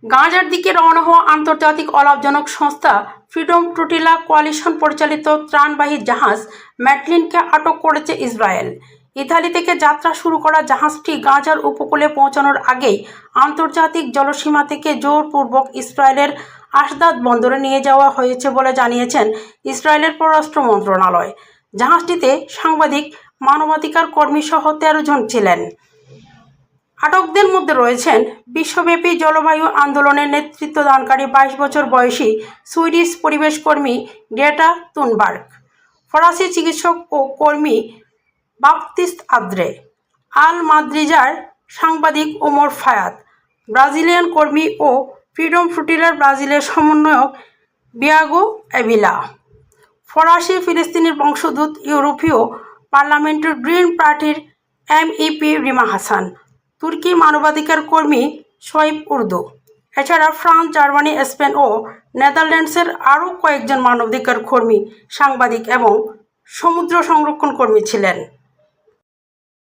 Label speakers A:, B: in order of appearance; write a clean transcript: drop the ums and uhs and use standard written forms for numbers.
A: গাজার দিকে রওনা হওয়া আন্তর্জাতিক অলাভজনক সংস্থা ফ্রিডম ফ্লোটিলা কোয়ালিশন পরিচালিত ত্রাণবাহী জাহাজ ম্যাডলিনকে আটক করেছে ইসরায়েল। ইতালি থেকে যাত্রা শুরু করা জাহাজটি গাজার উপকূলে পৌঁছানোর আগেই আন্তর্জাতিক জলসীমা থেকে জোরপূর্বক ইসরায়েলের আশদাদ বন্দরে নিয়ে যাওয়া হয়েছে বলে জানিয়েছেন ইসরায়েলের পররাষ্ট্র মন্ত্রণালয়। জাহাজটিতে সাংবাদিক, মানবাধিকার কর্মী সহ 13 জন ছিলেন। আটকদের মধ্যে রয়েছেন বিশ্বব্যাপী জলবায়ু আন্দোলনের নেতৃত্বদানকারী 22 বছর বয়সী সুইডিশ পরিবেশকর্মী গ্রেটা থুনবার্গ, ফরাসি চিকিৎসক ও কর্মী বাপ্তিস্ত আদ্রে, আল মাদ্রিজার সাংবাদিক ওমর ফায়াদ, ব্রাজিলিয়ান কর্মী ও ফ্রিডম ফ্লোটিলার ব্রাজিলের সমন্বয়ক বিয়াগো এভিলা, ফরাসি ফিলিস্তিনি বংশোদ্ভূত ইউরোপীয় পার্লামেন্টের গ্রিন পার্টির MEP রিমা হাসান, তুর্কি মানবাধিকার কর্মী শোয়েব উর্দু, এছাড়া ফ্রান্স, জার্মানি, স্পেন ও নেদারল্যান্ডসের আরও কয়েকজন মানবাধিকার কর্মী, সাংবাদিক এবং সমুদ্র সংরক্ষণ কর্মী ছিলেন।